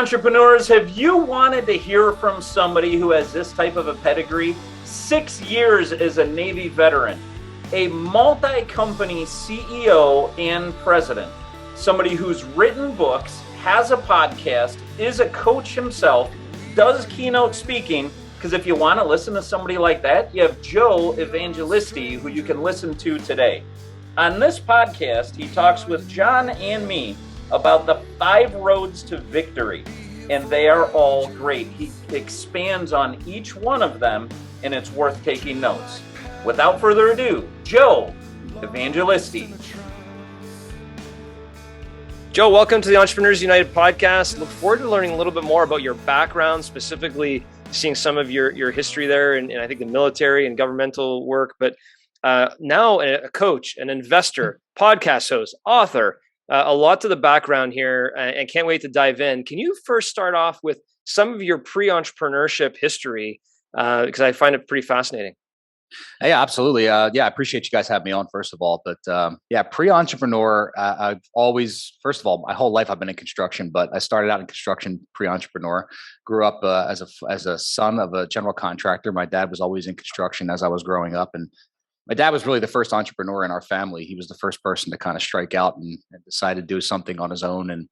entrepreneurs, have you wanted to hear from somebody who has this type of a pedigree? 6 years as a Navy veteran, a multi-company CEO and president, somebody who's written books, has a podcast, is a coach himself, does keynote speaking, because if you want to listen to somebody like that, you have Joe Evangelisti, who you can listen to today. On this podcast, he talks with John and me about the 5 roads to victory, and they are all great. He expands on each one of them, and it's worth taking notes. Without further ado, Joe Evangelisti. Joe, welcome to the Entrepreneurs United podcast. Look forward to learning a little bit more about your background, specifically seeing some of your history there, and I think the military and governmental work. But now a coach, an investor, podcast host, author, a lot to the background here, and can't wait to dive in. Can you first start off with some of your pre-entrepreneurship history? Because I find it pretty fascinating. Yeah, absolutely. I appreciate you guys having me on, first of all. But pre-entrepreneur, I've always, first of all, my whole life I've been in construction, but I started out in construction pre-entrepreneur. Grew up as a son of a general contractor. My dad was always in construction as I was growing up, and my dad was really the first entrepreneur in our family. He was the first person to kind of strike out and decide to do something on his own. And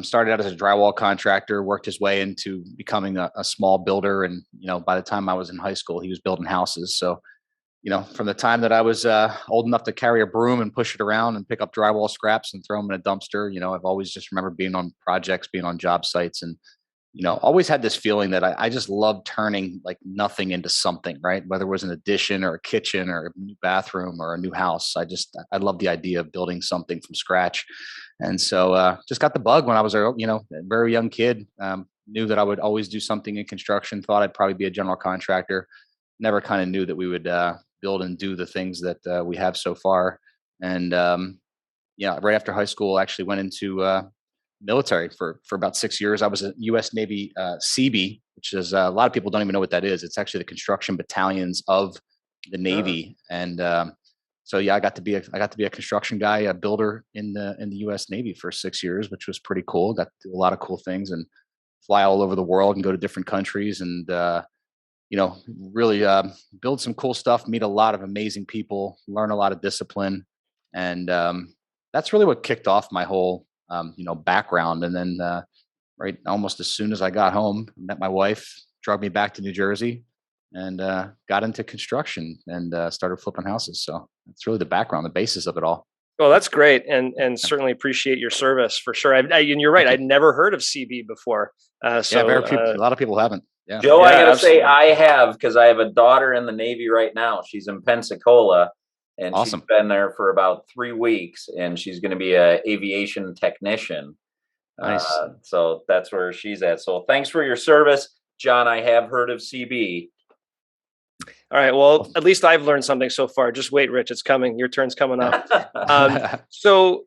started out as a drywall contractor, worked his way into becoming a small builder. And, by the time I was in high school, he was building houses. So, from the time that I was old enough to carry a broom and push it around and pick up drywall scraps and throw them in a dumpster, I've always just remember being on projects, being on job sites, and always had this feeling that I just loved turning like nothing into something, right? Whether it was an addition or a kitchen or a new bathroom or a new house. I love the idea of building something from scratch. And so just got the bug when I was a very young kid. Knew that I would always do something in construction, thought I'd probably be a general contractor. Never kind of knew that we would build and do the things that we have so far. And right after high school, I actually went into military for about 6 years. I was a US Navy Seabee, which is a lot of people don't even know what that is. It's actually the construction battalions of the Navy. And I got to be a construction guy, a builder in the US Navy for 6 years, which was pretty cool. Got to do a lot of cool things and fly all over the world and go to different countries and really build some cool stuff, meet a lot of amazing people, learn a lot of discipline. And that's really what kicked off my whole background. And then right almost as soon as I got home, met my wife, drove me back to New Jersey, and got into construction and started flipping houses. So that's really the background, the basis of it all. Well, that's great, and certainly appreciate your service for sure. And you're right; I'd never heard of CB before. A lot of people haven't. Yeah. Joe, I gotta say I have, because I have a daughter in the Navy right now. She's in Pensacola, and awesome. She's been there for about 3 weeks, and she's going to be an aviation technician. Nice. So that's where she's at. So thanks for your service, John. I have heard of CB. All right. Well, at least I've learned something so far. Just wait, Rich. It's coming. Your turn's coming up. So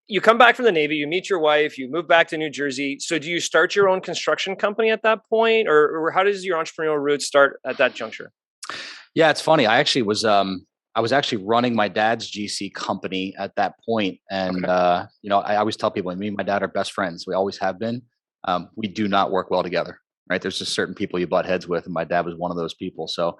you come back from the Navy, you meet your wife, you move back to New Jersey. So do you start your own construction company at that point, or how does your entrepreneurial route start at that juncture? Yeah, it's funny. I was actually running my dad's GC company at that point. And, I always tell people, me and my dad are best friends. We always have been. We do not work well together, right? There's just certain people you butt heads with, and my dad was one of those people. So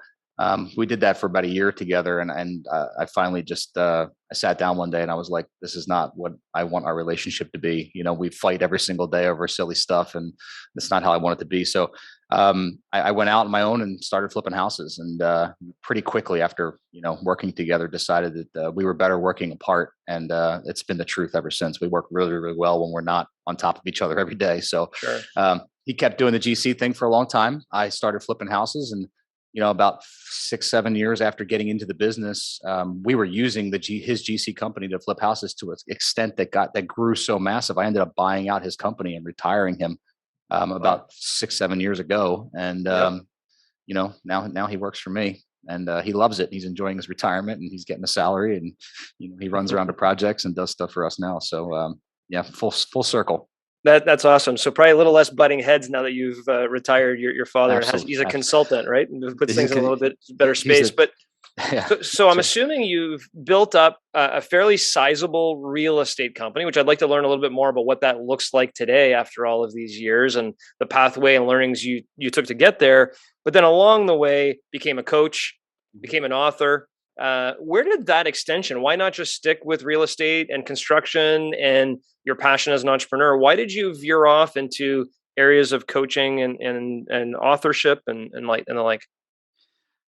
we did that for about a year together. And I finally just, I sat down one day and I was like, this is not what I want our relationship to be. We fight every single day over silly stuff, and that's not how I want it to be. So I went out on my own and started flipping houses, and pretty quickly after, working together, decided that we were better working apart. And it's been the truth ever since. We work really, really well when we're not on top of each other every day. So sure. He kept doing the GC thing for a long time. I started flipping houses, and about 6-7 years after getting into the business, we were using his GC company to flip houses to an extent that grew so massive. I ended up buying out his company and retiring him about 6-7 years ago. And, now he works for me, and he loves it. He's enjoying his retirement, and he's getting a salary, and, he runs around to projects and does stuff for us now. So, full circle. That's awesome. So probably a little less butting heads now that you've retired. Your father he's a consultant, right? And puts things in a little bit better space. But Yeah. So I'm assuming you've built up a fairly sizable real estate company, which I'd like to learn a little bit more about what that looks like today after all of these years and the pathway and learnings you took to get there. But then along the way, became a coach, became an author. Where did that extension? Why not just stick with real estate and construction and your passion as an entrepreneur? Why did you veer off into areas of coaching and authorship and the like?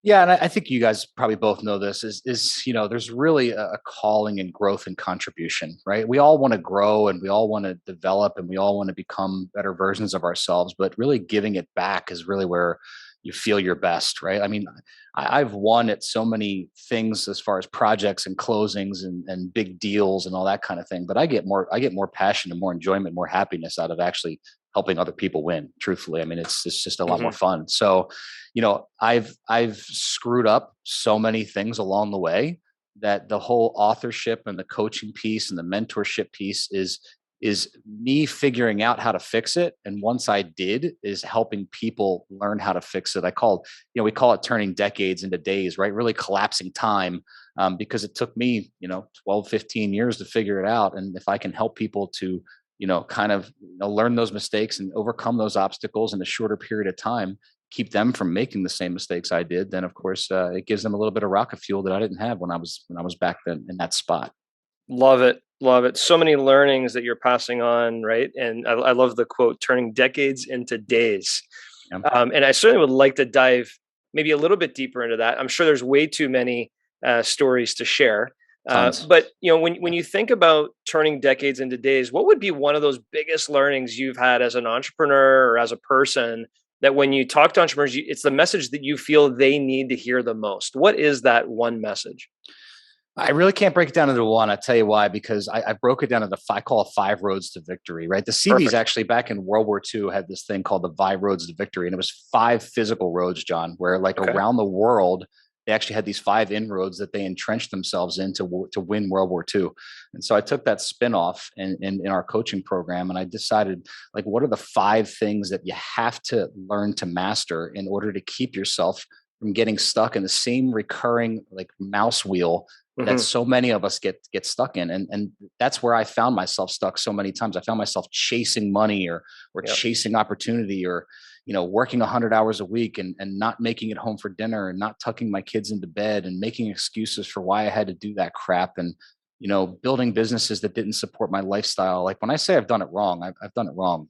Yeah, and I think you guys probably both know this is there's really a calling and growth and contribution, right? We all want to grow and we all want to develop and we all want to become better versions of ourselves, but really giving it back is really where you feel your best, right? I mean, I've won at so many things as far as projects and closings and big deals and all that kind of thing, but I get more passion and more enjoyment, more happiness out of actually helping other people win. Truthfully, I mean, it's just a lot more fun. So, I've screwed up so many things along the way that the whole authorship and the coaching piece and the mentorship piece is me figuring out how to fix it. And once I did, is helping people learn how to fix it. We call it turning decades into days, right? Really collapsing time, because it took me, 12, 15 years to figure it out. And if I can help people to, learn those mistakes and overcome those obstacles in a shorter period of time, keep them from making the same mistakes I did, then of course it gives them a little bit of rocket fuel that I didn't have when I was back then in that spot. Love it. Love it. So many learnings that you're passing on, right? And I love the quote, turning decades into days. Yeah. And I certainly would like to dive maybe a little bit deeper into that. I'm sure there's way too many stories to share. But when you think about turning decades into days, what would be one of those biggest learnings you've had as an entrepreneur or as a person that when you talk to entrepreneurs, it's the message that you feel they need to hear the most? What is that one message? I really can't break it down into one. I'll tell you why, because I broke it down into I call it 5 roads to victory, right? The Seabees actually back in World War II had this thing called the 5 roads to victory. And it was 5 physical roads, John, where around the world, they actually had these 5 inroads that they entrenched themselves in to win World War II. And so I took that spin-off in our coaching program, and I decided, what are the 5 things that you have to learn to master in order to keep yourself from getting stuck in the same recurring mouse wheel that so many of us get stuck in. And that's where I found myself stuck so many times. I found myself chasing money or chasing opportunity or, working 100 hours a week and not making it home for dinner and not tucking my kids into bed and making excuses for why I had to do that crap. And, building businesses that didn't support my lifestyle. When I say I've done it wrong, I've done it wrong.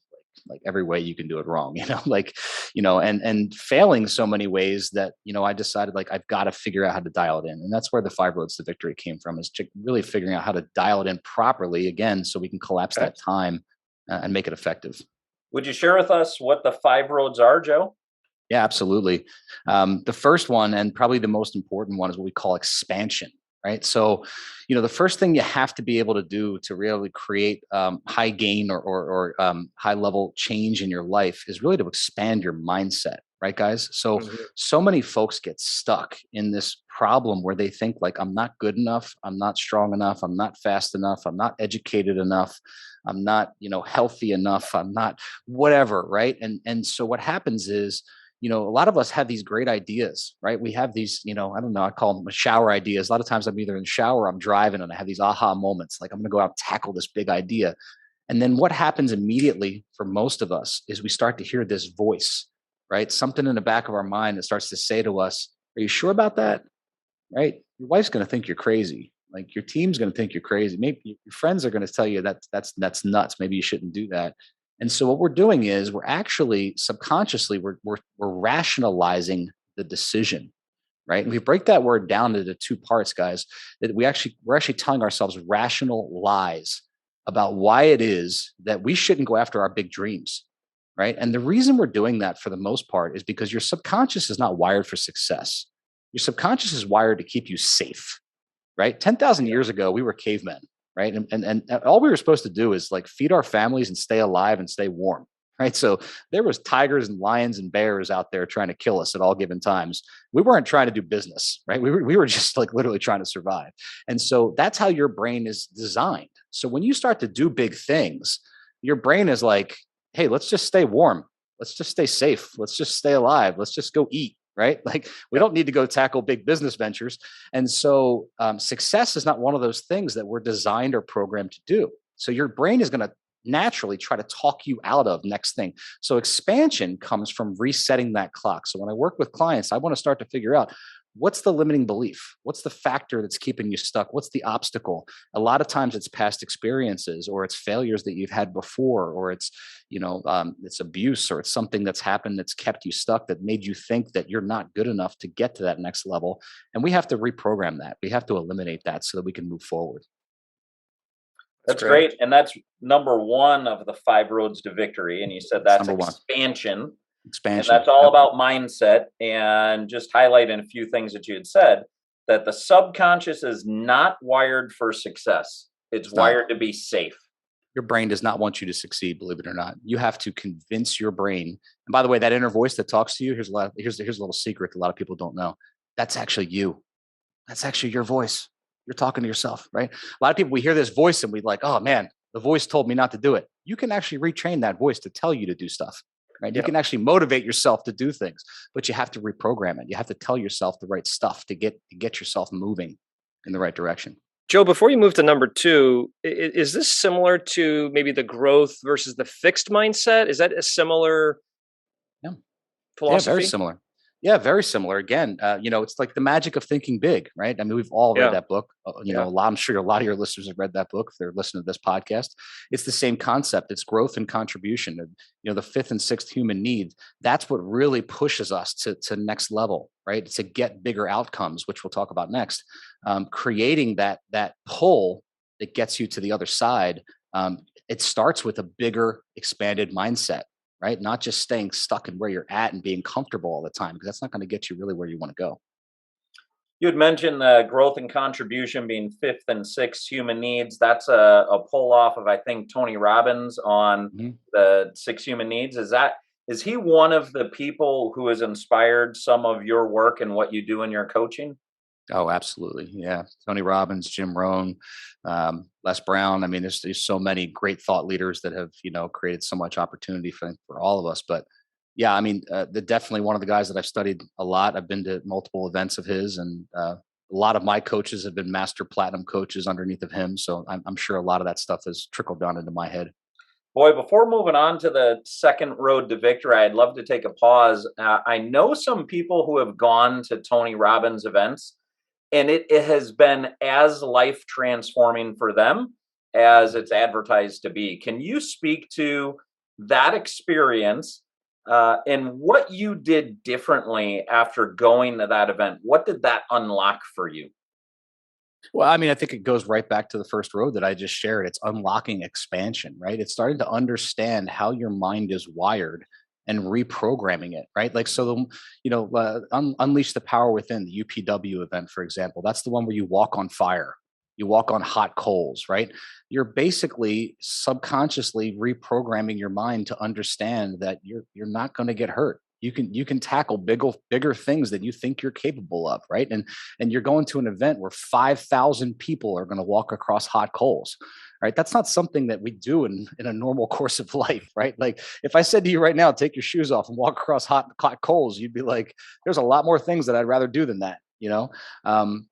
Every way you can do it wrong, and failing so many ways that, I decided I've got to figure out how to dial it in. And that's where the 5 roads to victory came from, is really figuring out how to dial it in properly again, so we can collapse that time and make it effective. Would you share with us what the 5 roads are, Joe? Yeah, absolutely. The first one, and probably the most important one, is what we call expansion. Right. So, the first thing you have to be able to do to really create high gain or high level change in your life is really to expand your mindset. Right, guys? So many folks get stuck in this problem where they think I'm not good enough. I'm not strong enough. I'm not fast enough. I'm not educated enough. I'm not, healthy enough. I'm not whatever. Right. And so what happens is, a lot of us have these great ideas, right? We have these, I don't know, I call them shower ideas. A lot of times I'm either in the shower or I'm driving and I have these aha moments, I'm going to go out and tackle this big idea. And then what happens immediately for most of us is we start to hear this voice, right? Something in the back of our mind that starts to say to us, are you sure about that? Right? Your wife's going to think you're crazy. Your team's going to think you're crazy. Maybe your friends are going to tell you that's nuts. Maybe you shouldn't do that. And so what we're doing is we're actually subconsciously, we're rationalizing the decision, right? And we break that word down into 2 parts, guys, that we're actually telling ourselves rational lies about why it is that we shouldn't go after our big dreams, right? And the reason we're doing that for the most part is because your subconscious is not wired for success. Your subconscious is wired to keep you safe, right? 10,000 years ago, we were cavemen. Right. And all we were supposed to do is feed our families and stay alive and stay warm. Right. So there was tigers and lions and bears out there trying to kill us at all given times. We weren't trying to do business. Right. We were just literally trying to survive. And so that's how your brain is designed. So when you start to do big things, your brain is hey, let's just stay warm. Let's just stay safe. Let's just stay alive. Let's just go eat. right? Like we don't need to go tackle big business ventures. And so success is not one of those things that we're designed or programmed to do. So your brain is going to naturally try to talk you out of next thing. So expansion comes from resetting that clock. So when I work with clients, I want to start to figure out what's the limiting belief? What's the factor that's keeping you stuck? What's the obstacle? A lot of times it's past experiences or it's failures that you've had before, or it's, it's abuse, or it's something that's happened that's kept you stuck, that made you think that you're not good enough to get to that next level. And we have to reprogram that. We have to eliminate that so that we can move forward. That's great. And that's number one of the 5 roads to victory. And you said that's expansion. And that's all about mindset. And just highlighting a few things that you had said, that the subconscious is not wired for success. It's wired to be safe. Your brain does not want you to succeed, believe it or not. You have to convince your brain. And by the way, that inner voice that talks to you, here's a little secret that a lot of people don't know. That's actually you. That's actually your voice. You're talking to yourself, right? A lot of people, we hear this voice and we like, oh man, the voice told me not to do it. You can actually retrain that voice to tell you to do stuff, right? You can actually motivate yourself to do things, but you have to reprogram it. You have to tell yourself the right stuff to get yourself moving in the right direction. Joe, before you move to number 2, is this similar to maybe the growth versus the fixed mindset? Is that a similar philosophy? Yeah, very similar. Yeah, very similar. Again, it's like the magic of thinking big, right? I mean, we've all read that book. I'm sure a lot of your listeners have read that book if they're listening to this podcast. It's the same concept. It's growth and contribution. And, the 5th and 6th human need. That's what really pushes us to next level, right? To get bigger outcomes, which we'll talk about next. Creating that pull that gets you to the other side. It starts with a bigger, expanded mindset. Right? Not just staying stuck in where you're at and being comfortable all the time, because that's not going to get you really where you want to go. You had mentioned growth and contribution being 5th and 6th human needs. That's a pull off of, I think, Tony Robbins on the 6 human needs. Is he one of the people who has inspired some of your work and what you do in your coaching? Oh, absolutely. Yeah. Tony Robbins, Jim Rohn, Les Brown. I mean, there's so many great thought leaders that have, created so much opportunity for all of us. But yeah, I mean, they're definitely one of the guys that I've studied a lot. I've been to multiple events of his, and a lot of my coaches have been master platinum coaches underneath of him. So I'm sure a lot of that stuff has trickled down into my head. Boy, before moving on to the second road to victory, I'd love to take a pause. I know some people who have gone to Tony Robbins events, and it has been as life transforming for them as it's advertised to be. Can you speak to that experience and what you did differently after going to that event? What did that unlock for you? Well, I mean, I think it goes right back to the first road that I just shared. It's unlocking expansion, right? It's starting to understand how your mind is wired and reprogramming it, right? Like, so, Unleash the Power Within, the UPW event, for example, that's the one where you walk on fire, you walk on hot coals, right? You're basically subconsciously reprogramming your mind to understand that you're not going to get hurt. You can tackle bigger things than you think you're capable of, right? And you're going to an event where 5,000 people are going to walk across hot coals, right? That's not something that we do in a normal course of life, right? Like if I said to you right now, take your shoes off and walk across hot coals, you'd be like, there's a lot more things that I'd rather do than that.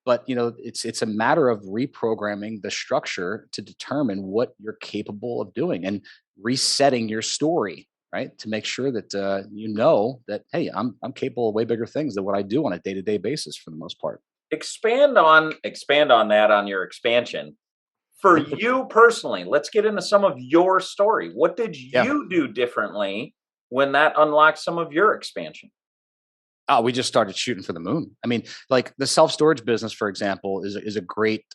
But it's a matter of reprogramming the structure to determine what you're capable of doing and resetting your story, right? To make sure that that, hey, I'm capable of way bigger things than what I do on a day-to-day basis for the most part. Expand on that, on your expansion. For you personally, let's get into some of your story. What did you do differently when that unlocked some of your expansion? Oh, we just started shooting for the moon. I mean, like the self-storage business, for example, is a great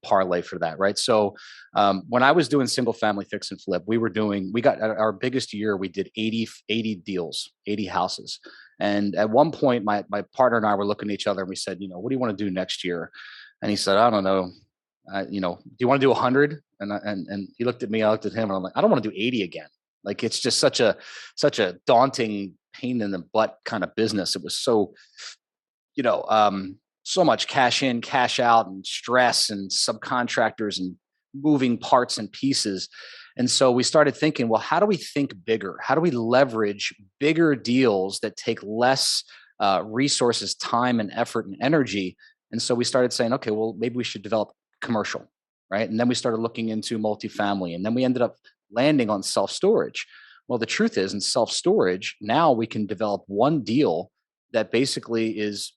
parlay for that, right? So when I was doing single family fix and flip, we got our biggest year, we did 80 deals, 80 houses. And at one point, my partner and I were looking at each other and we said, what do you want to do next year? And he said, I don't know. Do you want to do 100? And he looked at me, I looked at him, and I'm like, I don't want to do 80 again. Like, it's just such a daunting pain in the butt kind of business. It was so, so much cash in, cash out, and stress and subcontractors and moving parts and pieces. And so we started thinking, well, how do we think bigger? How do we leverage bigger deals that take less resources, time and effort and energy. And so we started saying, okay, well, maybe we should develop commercial, right? And then we started looking into multifamily, and then we ended up landing on self-storage. Well, the truth is, in self-storage, now we can develop one deal that basically is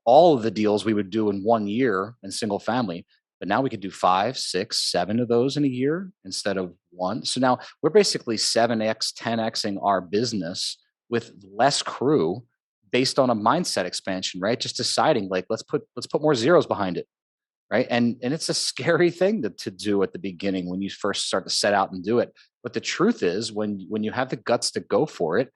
all of the deals we would do in 1 year in single family. But now we could do 5, 6, 7 of those in a year instead of one. So now we're basically 7x, 10xing our business with less crew based on a mindset expansion, right? Just deciding like, let's put more zeros behind it. Right. And it's a scary thing to do at the beginning when you first start to set out and do it. But the truth is, when you have the guts to go for it,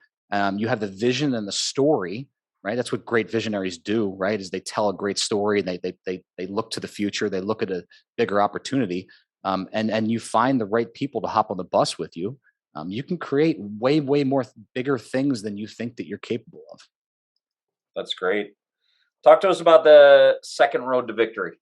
you have the vision and the story, right? That's what great visionaries do, right? Is they tell a great story and they look to the future, they look at a bigger opportunity, and you find the right people to hop on the bus with you. You can create way more bigger things than you think that you're capable of. That's great. Talk to us about the second road to victory.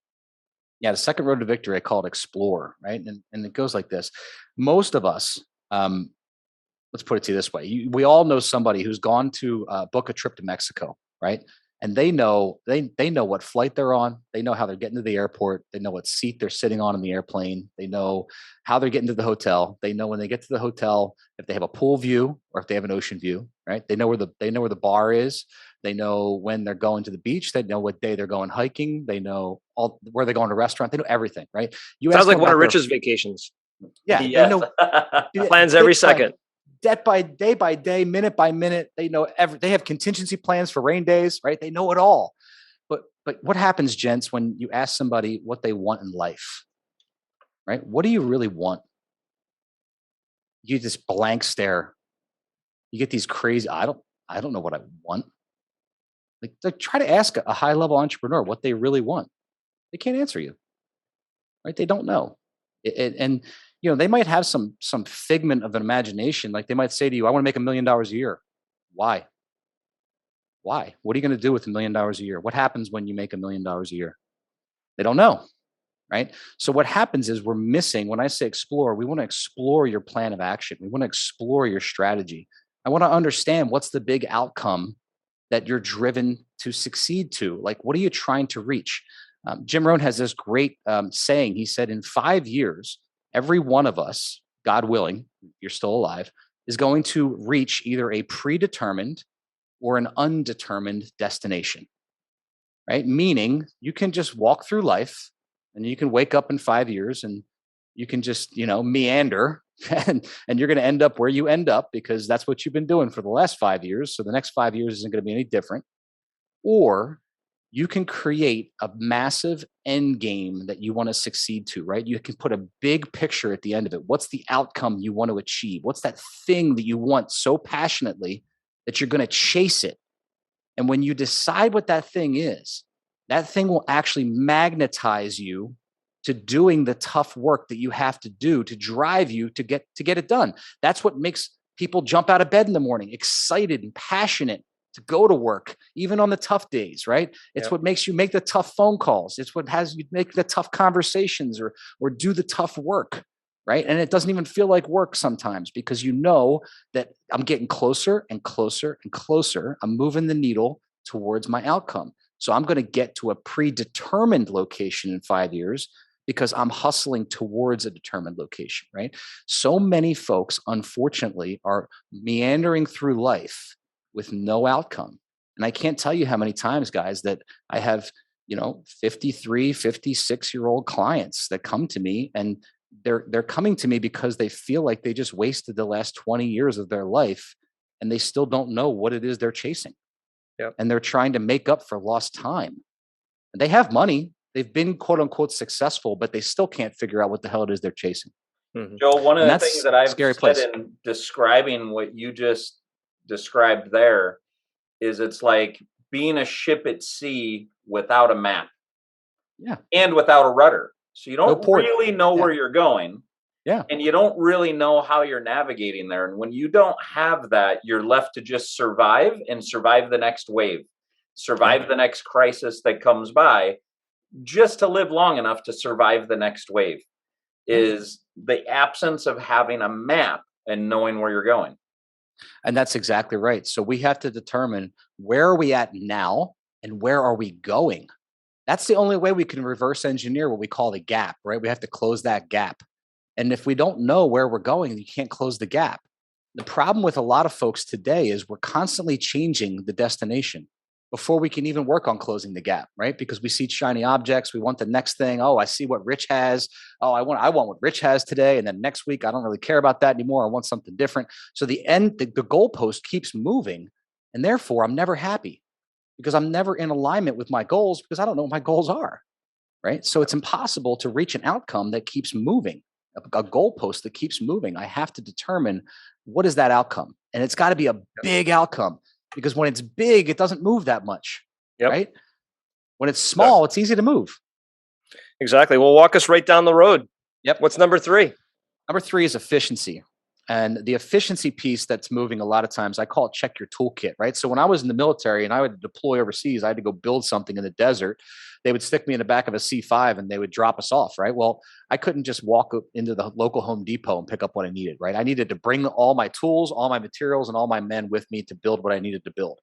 Yeah, the second road to victory, I call it explore, right? And it goes like this. Most of us, let's put it to you this way. We all know somebody who's gone to book a trip to Mexico, right? And they know what flight they're on. They know how they're getting to the airport. They know what seat they're sitting on in the airplane. They know how they're getting to the hotel. They know when they get to the hotel if they have a pool view or if they have an ocean view, right? They know where the bar is. They know when they're going to the beach. They know what day they're going hiking. They know where they're going to a restaurant. They know everything, right? You Sounds like one of Rich's vacations. Yeah, yes. They know plans every second. Day by day, minute by minute. They know they have contingency plans for rain days, right? They know it all. But what happens, gents, when you ask somebody what they want in life, right? What do you really want? You get this blank stare. You get these crazy, I don't know what I want. Like try to ask a high level entrepreneur what they really want. They can't answer you, right? They don't know. And they might have some figment of an imagination. Like they might say to you, I want to make $1 million a year. Why? What are you going to do with $1 million a year? What happens when you make $1 million a year? They don't know, right? So what happens is we're missing, when I say explore, we want to explore your plan of action. We want to explore your strategy. I want to understand what's the big outcome that you're driven to succeed to. Like, what are you trying to reach? Jim Rohn has this great saying. He said, in 5 years, every one of us, God willing, if you're still alive, is going to reach either a predetermined or an undetermined destination, right? Meaning you can just walk through life and you can wake up in 5 years and you can just, meander and you're going to end up where you end up because that's what you've been doing for the last 5 years. So the next 5 years isn't going to be any different. Or you can create a massive end game that you want to succeed to, right? You can put a big picture at the end of it. What's the outcome you want to achieve? What's that thing that you want so passionately that you're going to chase it? And when you decide what that thing is, that thing will actually magnetize you to doing the tough work that you have to do to drive you to get it done. That's what makes people jump out of bed in the morning, excited and passionate to go to work, even on the tough days, right? It's what makes you make the tough phone calls. It's what has you make the tough conversations or do the tough work, right? And it doesn't even feel like work sometimes because you know that I'm getting closer and closer and closer. I'm moving the needle towards my outcome. So I'm going to get to a predetermined location in 5 years because I'm hustling towards a determined location, right? So many folks, unfortunately, are meandering through life with no outcome. And I can't tell you how many times, guys, that I have, 53, 56-year-old clients that come to me and they're coming to me because they feel like they just wasted the last 20 years of their life and they still don't know what it is they're chasing. Yep. And they're trying to make up for lost time. And they have money. They've been quote unquote successful, but they still can't figure out what the hell it is they're chasing. Mm-hmm. Joe, one of the things that I've said place. in describing what you just described there is it's like being a ship at sea without a map. Yeah. And without a rudder. So you don't really know where you're going. Yeah. And you don't really know how you're navigating there. And when you don't have that, you're left to just survive and survive the next wave, survive the next crisis that comes by, just to live long enough to survive the next wave. Is the absence of having a map and knowing where you're going. And that's exactly right. So we have to determine, where are we at now and where are we going? That's the only way we can reverse engineer what we call the gap, right? We have to close that gap. And if we don't know where we're going, you can't close the gap. The problem with a lot of folks today is we're constantly changing the destination before we can even work on closing the gap, right? Because we see shiny objects, we want the next thing. Oh, I see what Rich has. Oh, I want what Rich has today, and then next week I don't really care about that anymore. I want something different. So the goalpost keeps moving, and therefore I'm never happy because I'm never in alignment with my goals because I don't know what my goals are, right? So it's impossible to reach an outcome that keeps moving, a goalpost that keeps moving. I have to determine, what is that outcome, and it's got to be a big outcome. Because when it's big, it doesn't move that much, right? When it's small, it's easy to move. Exactly. Well, walk us right down the road. Yep. What's number 3? Number 3 is efficiency. And the efficiency piece that's moving a lot of times, I call it check your toolkit, right? So when I was in the military and I would deploy overseas, I had to go build something in the desert. They would stick me in the back of a C5 and they would drop us off, right? Well, I couldn't just walk into the local Home Depot and pick up what I needed, right? I needed to bring all my tools, all my materials, and all my men with me to build what I needed to build.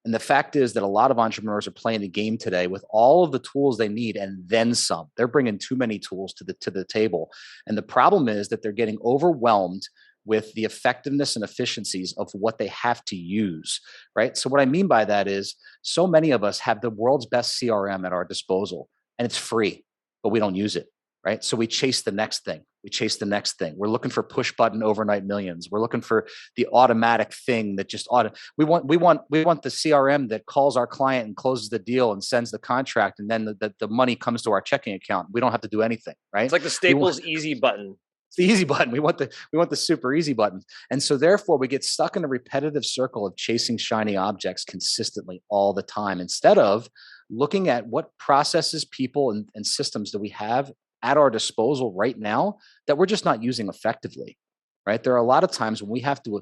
And the fact is that a lot of entrepreneurs are playing the game today with all of the tools they need and then some. They're bringing too many tools to the table. And the problem is that they're getting overwhelmed with the effectiveness and efficiencies of what they have to use, right? So what I mean by that is, so many of us have the world's best CRM at our disposal, and it's free, but we don't use it, right? So we chase the next thing. We chase the next thing. We're looking for push button overnight millions. We're looking for the automatic thing that just we want the CRM that calls our client and closes the deal and sends the contract, and then the money comes to our checking account. We don't have to do anything, right? It's like the Staples easy button. It's the easy button. We want the super easy button. And so therefore we get stuck in a repetitive circle of chasing shiny objects consistently all the time, instead of looking at what processes, people, and systems do we have at our disposal right now that we're just not using effectively, right? There are a lot of times when we have to,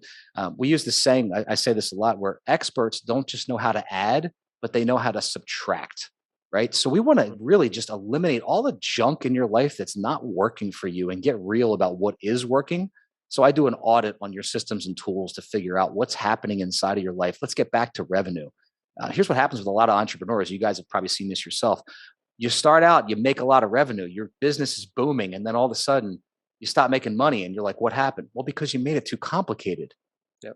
we use the saying, I say this a lot, where experts don't just know how to add, but they know how to subtract. Right. So we want to really just eliminate all the junk in your life that's not working for you and get real about what is working. So I do an audit on your systems and tools to figure out what's happening inside of your life. Let's get back to revenue. Here's what happens with a lot of entrepreneurs. You guys have probably seen this yourself. You start out, you make a lot of revenue, your business is booming, and then all of a sudden you stop making money and you're like, what happened? Well, because you made it too complicated,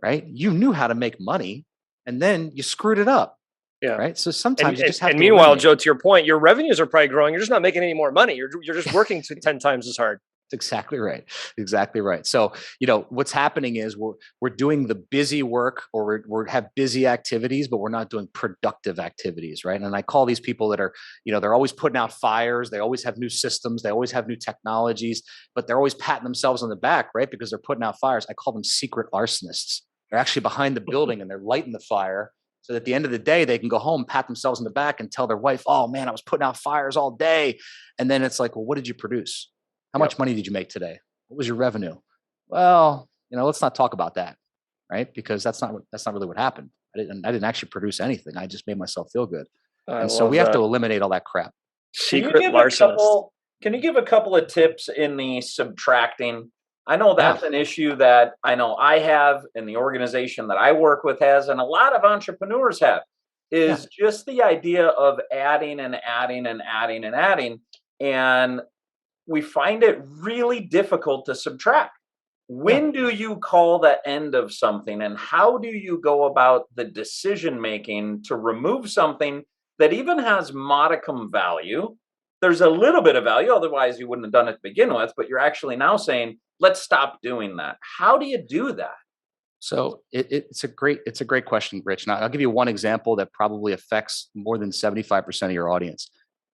right? You knew how to make money and then you screwed it up. Yeah. Right. So sometimes you just have to. And meanwhile, Joe, to your point, your revenues are probably growing. You're just not making any more money. You're just working 10 times as hard. That's exactly right. Exactly right. So, what's happening is we're doing the busy work, or we have busy activities, but we're not doing productive activities. Right. And I call these people that are, they're always putting out fires. They always have new systems. They always have new technologies, but they're always patting themselves on the back, right? Because they're putting out fires. I call them secret arsonists. They're actually behind the building and they're lighting the fire. So at the end of the day, they can go home, pat themselves on the back and tell their wife, oh man, I was putting out fires all day. And then it's like, well, what did you produce? How much money did you make today? What was your revenue? Well, let's not talk about that, right? Because that's not really what happened. I didn't actually produce anything. I just made myself feel good. And so we have to eliminate all that crap. Secret larcenist. Can you give a couple of tips in the subtracting? I know that's an issue that I know I have, and the organization that I work with has, and a lot of entrepreneurs have, is just the idea of adding and adding and adding and adding. And we find it really difficult to subtract. When do you call the end of something, and how do you go about the decision making to remove something that even has modicum value? There's a little bit of value, otherwise you wouldn't have done it to begin with, but you're actually now saying, let's stop doing that. How do you do that? So it's a great question, Rich. Now I'll give you one example that probably affects more than 75% of your audience.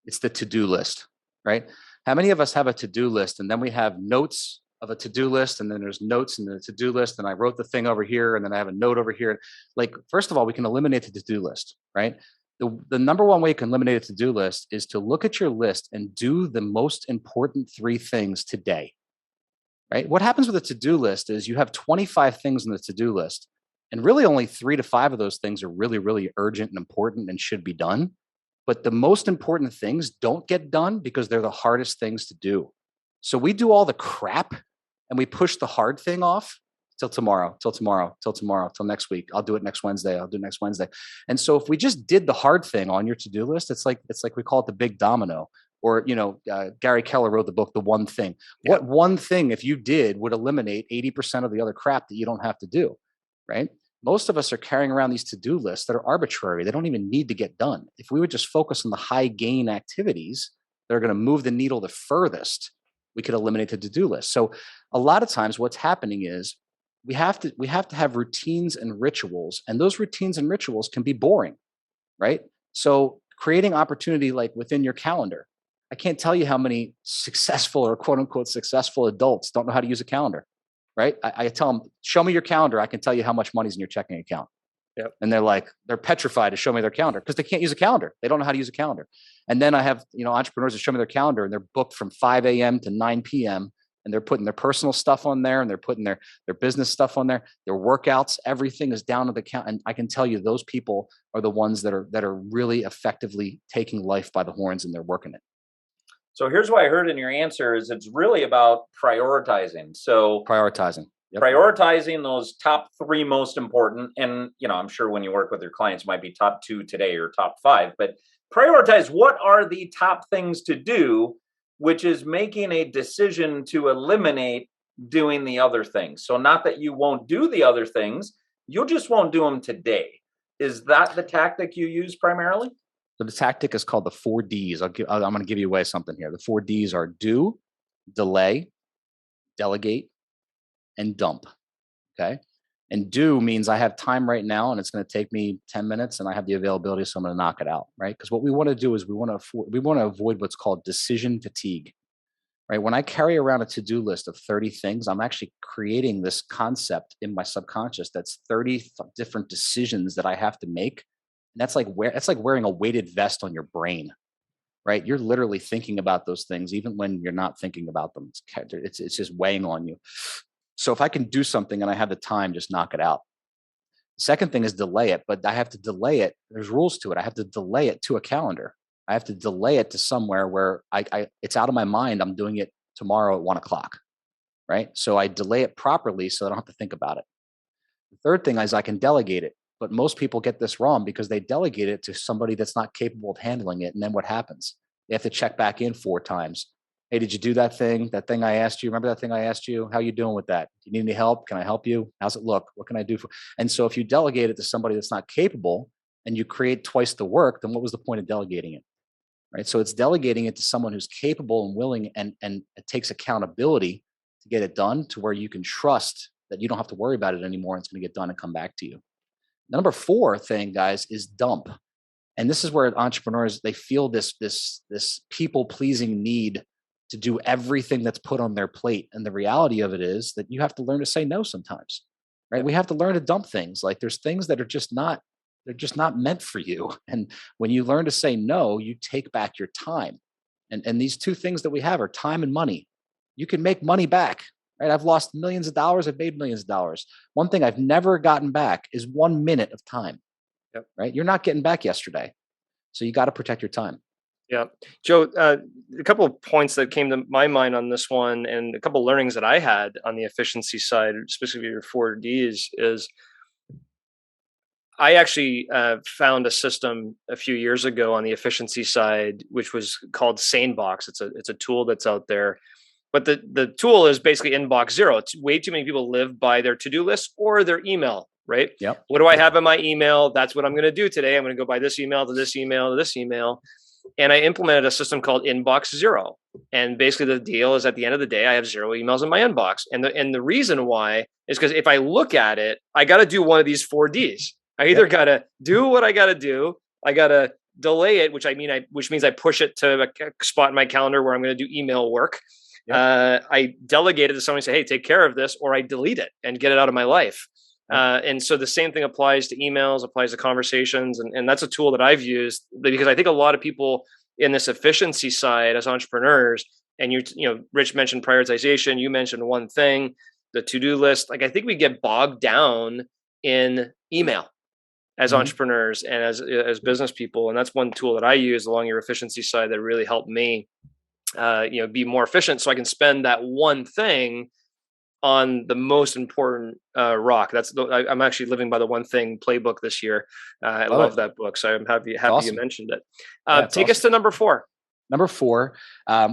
It's the to-do list, right? How many of us have a to-do list, and then we have notes of a to-do list, and then there's notes in the to-do list, and I wrote the thing over here, and then I have a note over here. Like, first of all, we can eliminate the to-do list, right? The number one way you can eliminate a to-do list is to look at your list and do the most important 3 things today. Right? What happens with a to-do list is you have 25 things on the to-do list, and really only 3 to 5 of those things are really, really urgent and important and should be done. But the most important things don't get done because they're the hardest things to do. So we do all the crap and we push the hard thing off till tomorrow, till tomorrow, till tomorrow, till next week. I'll do it next Wednesday. I'll do it next Wednesday. And so if we just did the hard thing on your to-do list, it's like we call it the big domino. Or, Gary Keller wrote the book, The One Thing. What one thing, if you did, would eliminate 80% of the other crap that you don't have to do, right? Most of us are carrying around these to-do lists that are arbitrary. They don't even need to get done. If we would just focus on the high gain activities that are going to move the needle the furthest, we could eliminate the to-do list. So a lot of times what's happening is we have to have routines and rituals, and those routines and rituals can be boring, right? So creating opportunity like within your calendar. I can't tell you how many successful or quote unquote successful adults don't know how to use a calendar, right? I tell them, show me your calendar. I can tell you how much money's in your checking account. Yep. And they're petrified to show me their calendar because they can't use a calendar. They don't know how to use a calendar. And then I have, entrepreneurs that show me their calendar and they're booked from 5 a.m. to 9 p.m. and they're putting their personal stuff on there and they're putting their business stuff on there, their workouts, everything is down to the count. And I can tell you those people are the ones that are really effectively taking life by the horns and they're working it. So here's what I heard in your answer is it's really about prioritizing. So prioritizing. Yep. Prioritizing those top 3 most important. And, I'm sure when you work with your clients, it might be top 2 today or top 5, but prioritize what are the top things to do, which is making a decision to eliminate doing the other things. So not that you won't do the other things, you just won't do them today. Is that the tactic you use primarily? So the tactic is called the 4 Ds. I'm going to give you away something here. The 4 Ds are do, delay, delegate, and dump. Okay. And do means I have time right now and it's going to take me 10 minutes and I have the availability. So I'm going to knock it out. Right. Because what we want to do is we want to avoid what's called decision fatigue. Right. When I carry around a to-do list of 30 things, I'm actually creating this concept in my subconscious. That's 30 different decisions that I have to make. And that's like wearing a weighted vest on your brain, right? You're literally thinking about those things, even when you're not thinking about them. It's just weighing on you. So if I can do something and I have the time, just knock it out. The second thing is delay it, but I have to delay it. There's rules to it. I have to delay it to a calendar. I have to delay it to somewhere where it's out of my mind. I'm doing it tomorrow at 1:00, right? So I delay it properly so I don't have to think about it. The third thing is I can delegate it. But most people get this wrong because they delegate it to somebody that's not capable of handling it. And then what happens? They have to check back in 4 times. Hey, did you do that thing? That thing I asked you? Remember that thing I asked you? How you doing with that? Do you need any help? Can I help you? How's it look? What can I do for? And so if you delegate it to somebody that's not capable and you create twice the work, then what was the point of delegating it? Right. So it's delegating it to someone who's capable and willing and it takes accountability to get it done to where you can trust that you don't have to worry about it anymore. And it's going to get done and come back to you. The number 4 thing, guys, is dump. And this is where entrepreneurs, they feel this people-pleasing need to do everything that's put on their plate. And the reality of it is that you have to learn to say no sometimes, right? We have to learn to dump things. Like there's things that are just not meant for you. And when you learn to say no, you take back your time. And these 2 things that we have are time and money. You can make money back. Right? I've lost millions of dollars. I've made millions of dollars. One thing I've never gotten back is 1 minute of time. Yep. Right? You're not getting back yesterday. So you got to protect your time. Yeah. Joe, a couple of points that came to my mind on this one and a couple of learnings that I had on the efficiency side, specifically your 4 Ds, is I actually found a system a few years ago on the efficiency side, which was called SaneBox. It's a tool that's out there. But the tool is basically inbox zero. It's way too many people live by their to-do list or their email, right? Yep. What do I have in my email? That's what I'm going to do today. I'm going to go by this email to this email to this email. And I implemented a system called inbox zero. And basically the deal is at the end of the day, I have 0 emails in my inbox. And the reason why is because if I look at it, I got to do one of these 4 Ds. I either got to do what I got to do. I got to delay it, which means I push it to a spot in my calendar where I'm going to do email work. Yep. I delegate it to someone and say, hey, take care of this, or I delete it and get it out of my life. And so the same thing applies to emails, applies to conversations. And that's a tool that I've used because I think a lot of people in this efficiency side as entrepreneurs, and Rich mentioned prioritization, you mentioned one thing, the to-do list. Like I think we get bogged down in email as entrepreneurs and as business people. And that's one tool that I use along your efficiency side that really helped me be more efficient so I can spend that one thing on the most important rock. I'm actually living by the One Thing playbook this year. I love that book, so I'm happy awesome. you mentioned it. Take us to number 4. Number 4,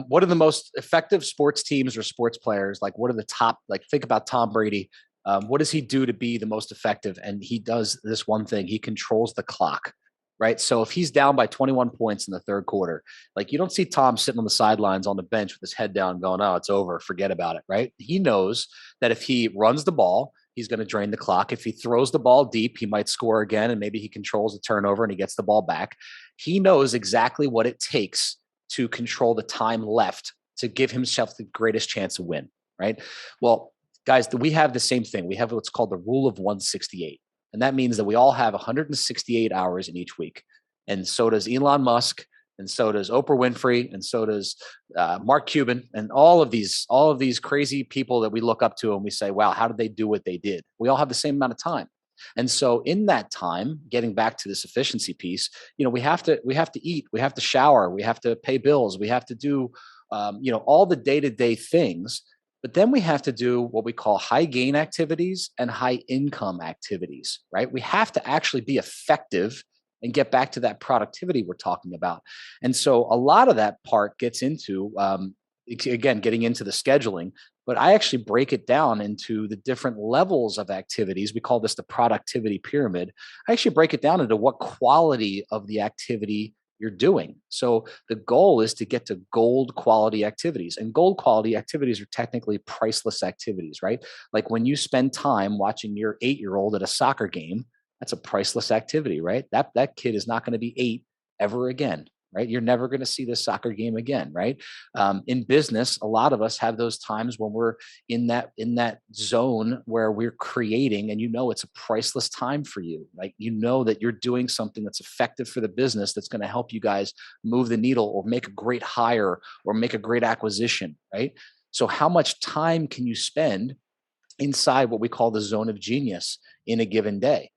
what are the most effective sports teams or sports players? Like, what are the top? Like, think about Tom Brady. What does he do to be the most effective? And he does this one thing: he controls the clock. Right. So if he's down by 21 points in the third quarter, like, you don't see Tom sitting on the sidelines on the bench with his head down going, oh, it's over, forget about it. Right. He knows that if he runs the ball, he's going to drain the clock. If he throws the ball deep, he might score again, and maybe he controls the turnover and he gets the ball back. He knows exactly what it takes to control the time left to give himself the greatest chance to win. Right. Well, guys, we have the same thing. We have what's called the rule of 168. And that means that we all have 168 hours in each week. And so does Elon Musk, and so does Oprah Winfrey, and so does Mark Cuban, and all of these crazy people that we look up to and we say, wow, how did they do what they did? We all have the same amount of time. And so in that time, getting back to this efficiency piece, we have to eat, we have to shower, we have to pay bills, we have to do, all the day-to-day things. But then we have to do what we call high gain activities and high income activities, right? We have to actually be effective and get back to that productivity we're talking about. And so a lot of that part gets into, again, getting into the scheduling, but I actually break it down into the different levels of activities. We call this the productivity pyramid. I actually break it down into what quality of the activity you're doing. So the goal is to get to gold quality activities, and gold quality activities are technically priceless activities, right? Like when you spend time watching your 8-year-old at a soccer game, that's a priceless activity, right? That kid is not going to be 8 ever again, right? You're never going to see this soccer game again, right? In business, a lot of us have those times when we're in that zone where we're creating, and it's a priceless time for you. Like, that you're doing something that's effective for the business, that's going to help you guys move the needle or make a great hire or make a great acquisition, right? So how much time can you spend inside what we call the zone of genius in a given day?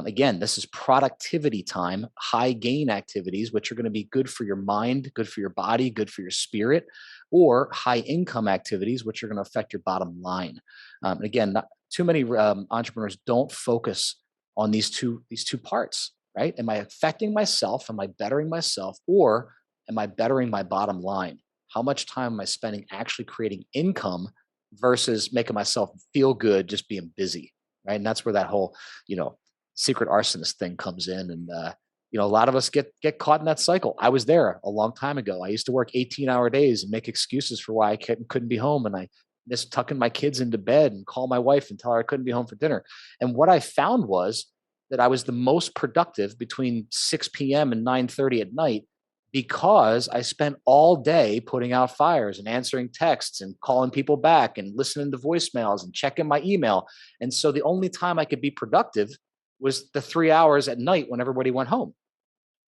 Again, this is productivity time, high gain activities, which are going to be good for your mind, good for your body, good for your spirit, or high income activities, which are going to affect your bottom line. Again, not too many entrepreneurs don't focus on these two parts, right? Am I affecting myself? Am I bettering myself? Or am I bettering my bottom line? How much time am I spending actually creating income versus making myself feel good just being busy, right? And that's where that whole, secret arsonist thing comes in. And, a lot of us get caught in that cycle. I was there a long time ago. I used to work 18-hour days and make excuses for why I couldn't be home. And I missed tucking my kids into bed and call my wife and tell her I couldn't be home for dinner. And what I found was that I was the most productive between 6 p.m. and 9:30 at night, because I spent all day putting out fires and answering texts and calling people back and listening to voicemails and checking my email. And so the only time I could be productive was the 3 hours at night when everybody went home,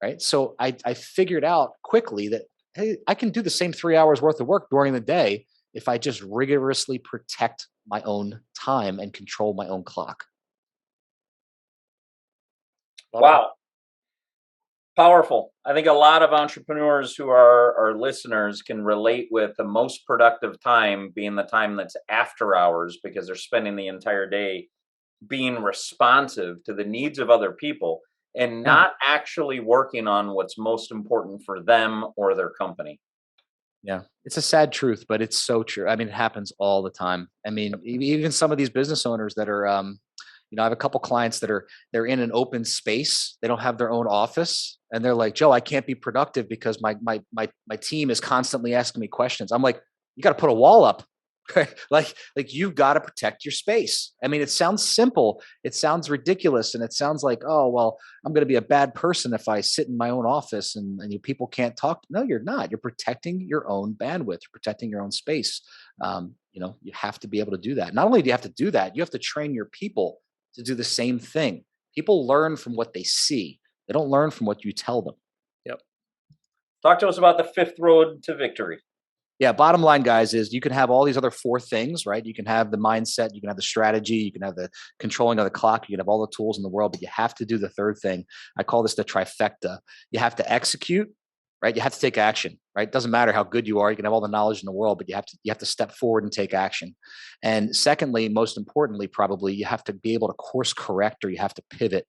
right? So I figured out quickly that, hey, I can do the same 3 hours worth of work during the day if I just rigorously protect my own time and control my own clock. Wow. Powerful. I think a lot of entrepreneurs who are our listeners can relate with the most productive time being the time that's after hours, because they're spending the entire day being responsive to the needs of other people and not actually working on what's most important for them or their company. Yeah, it's a sad truth, but it's so true. I mean, it happens all the time. I mean, even some of these business owners that are, I have a couple clients that they're in an open space. They don't have their own office, and they're like, Joe, I can't be productive because my team is constantly asking me questions. I'm like, you got to put a wall up. like you've got to protect your space. I mean, it sounds simple. It sounds ridiculous. And it sounds like, oh, well, I'm going to be a bad person if I sit in my own office and people can't talk. No, you're not. You're protecting your own bandwidth. You're protecting your own space. You have to be able to do that. Not only do you have to do that, you have to train your people to do the same thing. People learn from what they see. They don't learn from what you tell them. Yep. Talk to us about the 5th road to victory. Yeah. Bottom line, guys, is you can have all these other 4 things, right? You can have the mindset, you can have the strategy, you can have the controlling of the clock, you can have all the tools in the world, but you have to do the 3rd thing. I call this the trifecta. You have to execute, right? You have to take action, right? It doesn't matter how good you are. You can have all the knowledge in the world, but you have to step forward and take action. And secondly, most importantly, probably you have to be able to course correct, or you have to pivot.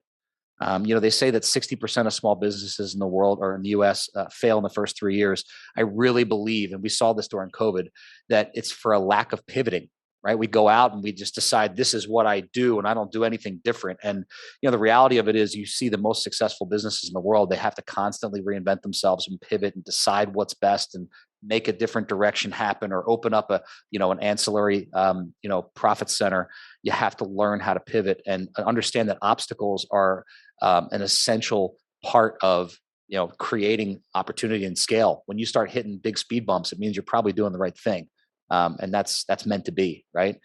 They say that 60% of small businesses in the world or in the US fail in the first 3 years. I really believe, and we saw this during COVID, that it's for a lack of pivoting, right? We go out and we just decide this is what I do and I don't do anything different. And, the reality of it is you see the most successful businesses in the world, they have to constantly reinvent themselves and pivot and decide what's best and make a different direction happen, or open up an ancillary, profit center. You have to learn how to pivot and understand that obstacles are an essential part of creating opportunity and scale. When you start hitting big speed bumps, it means you're probably doing the right thing, and that's meant to be, right?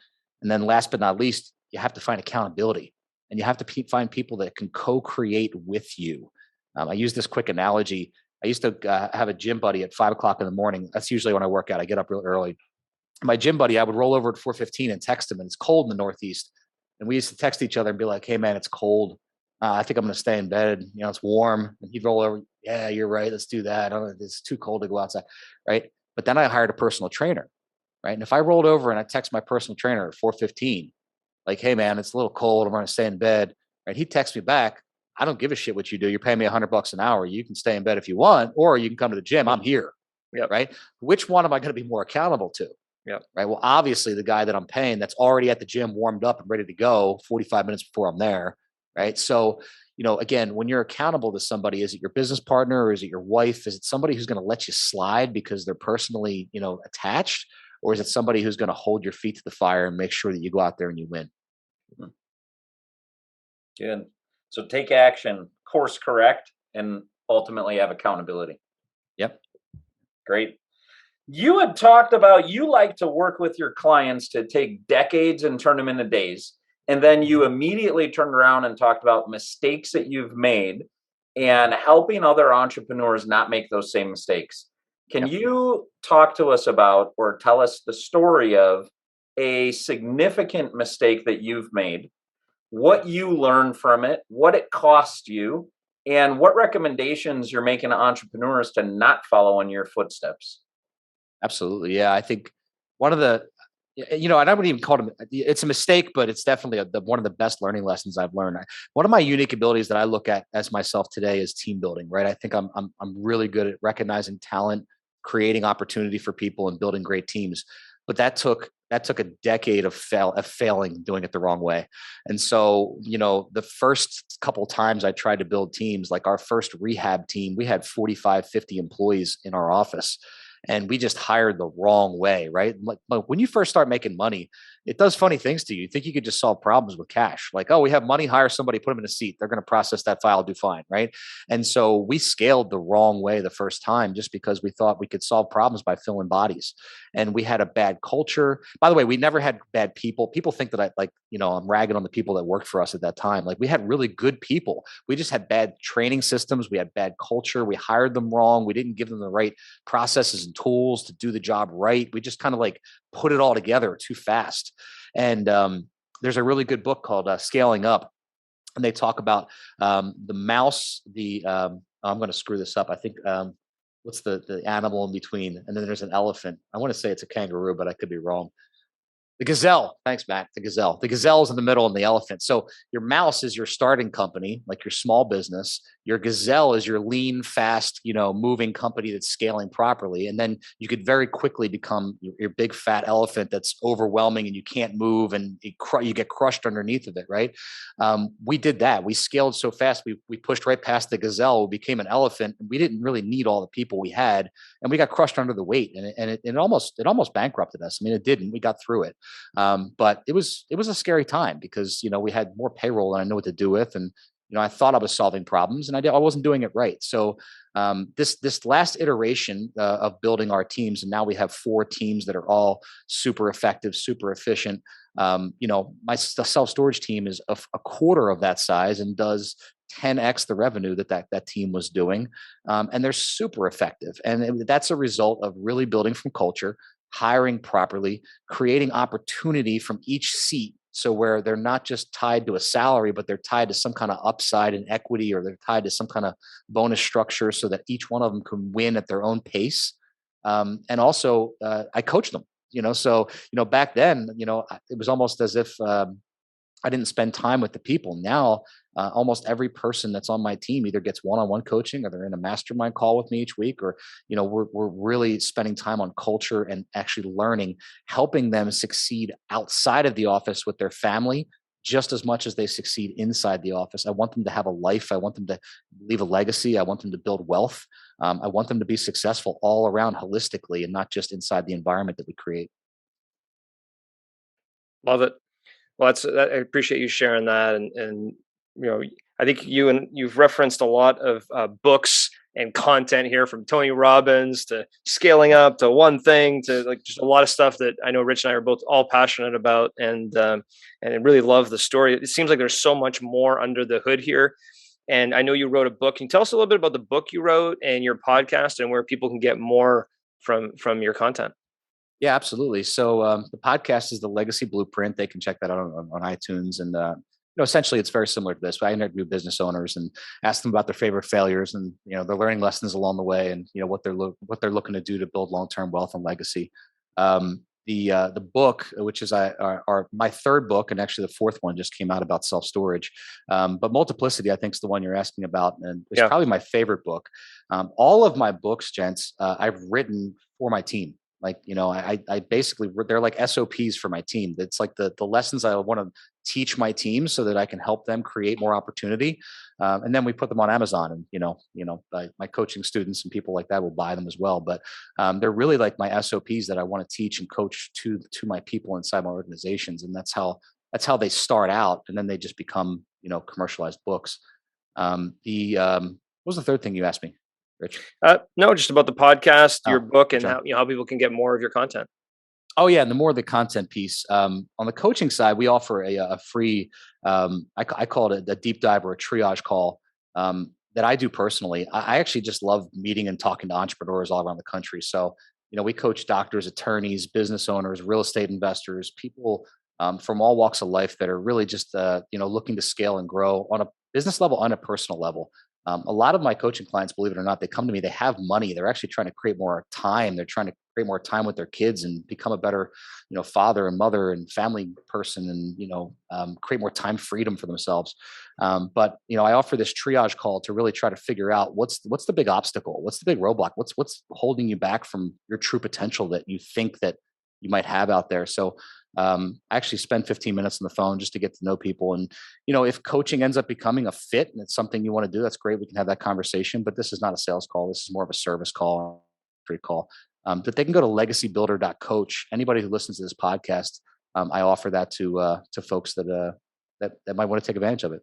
And then last but not least, you have to find accountability, and you have to find people that can co-create with you. I use this quick analogy. I used to have a gym buddy at 5 o'clock in the morning. That's usually when I work out. I get up real early. My gym buddy, I would roll over at 4:15 and text him, and it's cold in the Northeast. And we used to text each other and be like, "Hey man, it's cold. I think I'm going to stay in bed. It's warm." And he'd roll over. "Yeah, you're right. Let's do that. It's too cold to go outside." Right. But then I hired a personal trainer. Right. And if I rolled over and I text my personal trainer at 4:15, like, "Hey man, it's a little cold. I'm going to stay in bed." Right. He'd text me back, "I don't give a shit what you do. You're paying me $100 an hour. You can stay in bed if you want, or you can come to the gym. I'm here." Yep. Right. Which one am I going to be more accountable to? Yeah. Right. Well, obviously the guy that I'm paying that's already at the gym, warmed up and ready to go 45 minutes before I'm there. Right. So, again, when you're accountable to somebody, is it your business partner, or is it your wife? Is it somebody who's going to let you slide because they're personally, attached? Or is it somebody who's going to hold your feet to the fire and make sure that you go out there and you win? Good. So take action, course correct, and ultimately have accountability. Yep. Great. You had talked about you like to work with your clients to take decades and turn them into days. And then you immediately turned around and talked about mistakes that you've made and helping other entrepreneurs not make those same mistakes. Can you talk to us about, or tell us the story of a significant mistake that you've made, what you learned from it, what it cost you, and what recommendations you're making to entrepreneurs to not follow in your footsteps? Absolutely. Yeah. I think one of the, and I wouldn't even call it, it's a mistake, but it's definitely one of the best learning lessons I've learned. One of my unique abilities that I look at as myself today is team building, right? I think I'm really good at recognizing talent, creating opportunity for people, and building great teams. But that took a decade of failing, doing it the wrong way. And so, the first couple times I tried to build teams, like our first rehab team, we had 45, 50 employees in our office. And we just hired the wrong way, right? Like when you first start making money, it does funny things to you. You think you could just solve problems with cash. Like, oh, we have money, hire somebody, put them in a seat. They're going to process that file, do fine, right? And so we scaled the wrong way the first time just because we thought we could solve problems by filling bodies. And we had a bad culture. By the way, we never had bad people. People think that I'm ragging on the people that worked for us at that time. Like, we had really good people. We just had bad training systems. We had bad culture. We hired them wrong. We didn't give them the right processes and tools to do the job right. We just kind of put it all together too fast. And there's a really good book called Scaling Up, and they talk about the mouse. I'm going to screw this up. I think what's the animal in between, and then there's an elephant. I want to say it's a kangaroo, but I could be wrong. The gazelle. Thanks, Matt. The gazelle. The gazelle is in the middle and the elephant. So your mouse is your starting company, like your small business. Your gazelle is your lean, fast, moving company that's scaling properly. And then you could very quickly become your big fat elephant that's overwhelming and you can't move and you get crushed underneath of it, right? We did that. We scaled so fast. We pushed right past the gazelle. We became an elephant. And we didn't really need all the people we had. And we got crushed under the weight. And it almost bankrupted us. I mean, it didn't. We got through it. But it was a scary time because, we had more payroll than I knew what to do with. And, I thought I was solving problems and I wasn't doing it right. So this last iteration of building our teams, and now we have 4 teams that are all super effective, super efficient. My self-storage team is a quarter of that size and does 10x the revenue that team was doing. And they're super effective. And that's a result of really building from culture, hiring properly, creating opportunity from each seat So where they're not just tied to a salary, but they're tied to some kind of upside and equity, or they're tied to some kind of bonus structure so that each one of them can win at their own pace. And also, I coach them, so, back then, it was almost as if I didn't spend time with the people. Now, almost every person that's on my team either gets one-on-one coaching, or they're in a mastermind call with me each week, or we're really spending time on culture and actually learning, helping them succeed outside of the office with their family just as much as they succeed inside the office. I want them to have a life. I want them to leave a legacy. I want them to build wealth. I want them to be successful all around holistically, and not just inside the environment that we create. Love it. Well, I appreciate you sharing that, and I think you've referenced a lot of books and content here, from Tony Robbins to scaling up to One Thing to like just a lot of stuff that I know Rich and I are both all passionate about, and I really love the story. It seems like there's so much more under the hood here, and I know you wrote a book. Can you tell us a little bit about the book you wrote and your podcast, and where people can get more from your content? Yeah, absolutely. So the podcast is the Legacy Blueprint. They can check that out on iTunes, and essentially it's very similar to this. I interview business owners and ask them about their favorite failures, and their learning lessons along the way, and what they're looking to do to build long-term wealth and legacy. The book, which is my third book, and actually the fourth one just came out, about self-storage. But Multiplicity, I think, is the one you're asking about, and it's probably my favorite book. All of my books, gents, I've written for my team. Like, I basically, they're like SOPs for my team. It's like the lessons I want to teach my team so that I can help them create more opportunity. And then we put them on Amazon, and, my coaching students and people like that will buy them as well. But they're really like my SOPs that I want to teach and coach to my people inside my organizations. And that's how they start out. And then they just become, commercialized books. What was the third thing you asked me, Rich? No, just about the podcast, your book, and how people can get more of your content. Oh yeah, and the more the content piece. On the coaching side, we offer a free, I call it a deep dive or a triage call that I do personally. I actually just love meeting and talking to entrepreneurs all around the country. So we coach doctors, attorneys, business owners, real estate investors, people from all walks of life that are really just looking to scale and grow on a business level, on a personal level. A lot of my coaching clients, believe it or not, they come to me, they have money. They're actually trying to create more time. They're trying to create more time with their kids and become a better, father and mother and family person, and, create more time freedom for themselves. But I offer this triage call to really try to figure out what's the big obstacle, what's the big roadblock, what's holding you back from your true potential that you think that you might have out there. So I actually spend 15 minutes on the phone just to get to know people. And, if coaching ends up becoming a fit and it's something you want to do, that's great. We can have that conversation, but this is not a sales call. This is more of a service call, free call. But they can go to legacybuilder.coach. Anybody who listens to this podcast, I offer that to folks that might want to take advantage of it.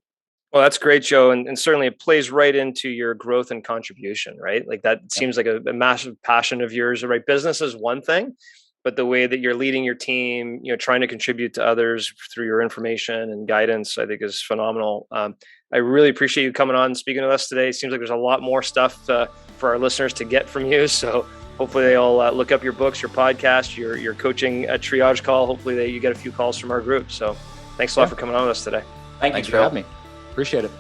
Well, that's great, Joe. And certainly it plays right into your growth and contribution, right? Like that seems like a massive passion of yours, right? Business is one thing, but the way that you're leading your team, trying to contribute to others through your information and guidance, I think is phenomenal. I really appreciate you coming on and speaking with us today. It seems like there's a lot more stuff for our listeners to get from you. So hopefully they all look up your books, your podcast, your coaching triage call. Hopefully you get a few calls from our group. So thanks a lot for coming on with us today. Thanks for having me. Appreciate it.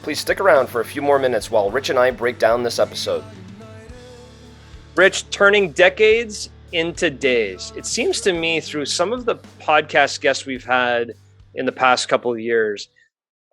Please stick around for a few more minutes while Rich and I break down this episode. Rich, turning decades into days. It seems to me, through some of the podcast guests we've had in the past couple of years,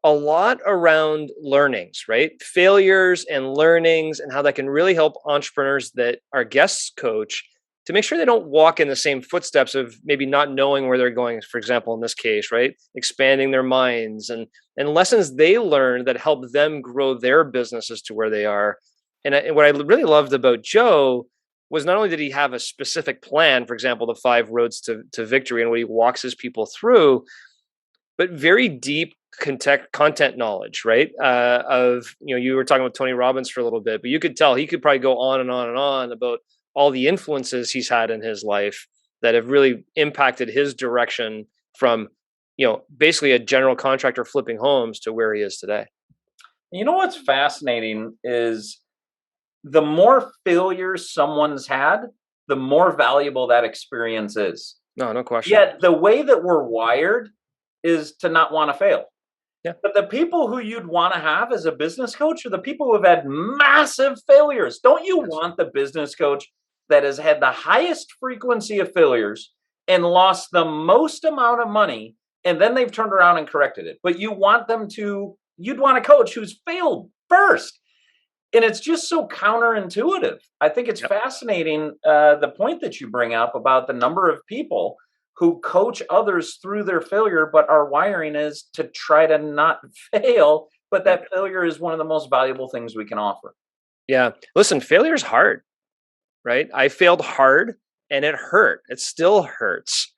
a lot around learnings, right? Failures and learnings, and how that can really help entrepreneurs that our guests coach to make sure they don't walk in the same footsteps of maybe not knowing where they're going. For example, in this case, right? Expanding their minds and lessons they learned that help them grow their businesses to where they are. And what I really loved about Joe was not only did he have a specific plan, for example, the 5 roads to victory and what he walks his people through, but very deep content knowledge, right? You were talking about Tony Robbins for a little bit, but you could tell he could probably go on and on and on about all the influences he's had in his life that have really impacted his direction from, basically a general contractor flipping homes to where he is today. What's fascinating is the more failures someone's had, the more valuable that experience is. No question. Yet the way that we're wired is to not want to fail. Yeah. But the people who you'd want to have as a business coach are the people who have had massive failures. Don't you want the business coach that has had the highest frequency of failures and lost the most amount of money, and then they've turned around and corrected it? But you'd want a coach who's failed first. And it's just so counterintuitive. I think it's fascinating, the point that you bring up about the number of people who coach others through their failure, but our wiring is to try to not fail. But that failure is one of the most valuable things we can offer. Yeah. Listen, failure is hard, right? I failed hard and it hurt. It still hurts.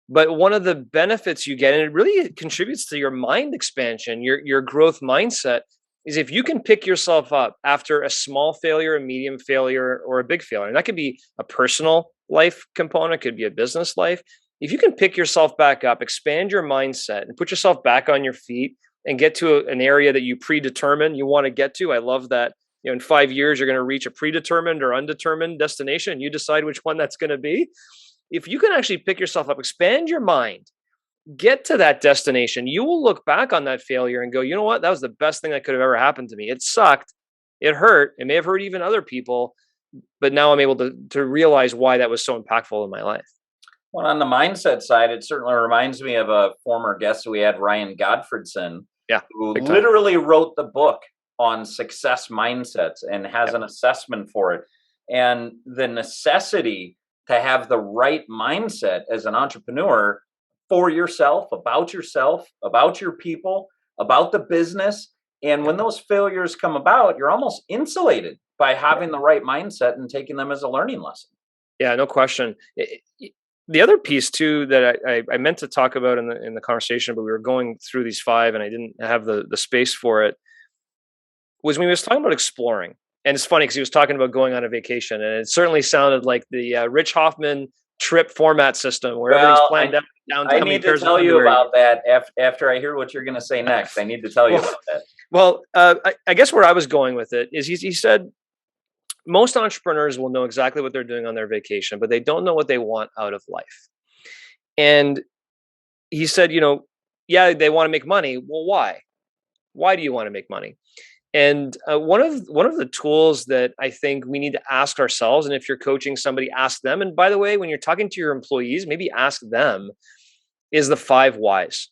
But one of the benefits you get, and it really contributes to your mind expansion, your growth mindset, is if you can pick yourself up after a small failure, a medium failure, or a big failure. And that could be a personal life component, could be a business life. If you can pick yourself back up, expand your mindset, and put yourself back on your feet and get to an area that you predetermine you want to get to. I love that. In 5 years, you're going to reach a predetermined or undetermined destination. You decide which one that's going to be. If you can actually pick yourself up, expand your mind, get to that destination, you will look back on that failure and go, you know what? That was the best thing that could have ever happened to me. It sucked. It hurt. It may have hurt even other people, but now I'm able to realize why that was so impactful in my life. Well, on the mindset side, it certainly reminds me of a former guest we had, Ryan Godfredson, who literally wrote the book on success mindsets and has an assessment for it. And the necessity to have the right mindset as an entrepreneur for yourself, about your people, about the business. And when those failures come about, you're almost insulated by having the right mindset and taking them as a learning lesson. Yeah, no question. The other piece too that I meant to talk about in the conversation, but we were going through these 5 and I didn't have the space for it, was when he was talking about exploring. And it's funny because he was talking about going on a vacation, and it certainly sounded like the Rich Hoffman trip format system where everything's planned out. I need to tell you about that after I hear what you're going to say next. I need to tell you about that. Well, I guess where I was going with it is he said, most entrepreneurs will know exactly what they're doing on their vacation, but they don't know what they want out of life. And he said, they want to make money. Well, why? Why do you want to make money? And one of the tools that I think we need to ask ourselves, and if you're coaching somebody, ask them. And by the way, when you're talking to your employees, maybe ask them, is the 5 whys.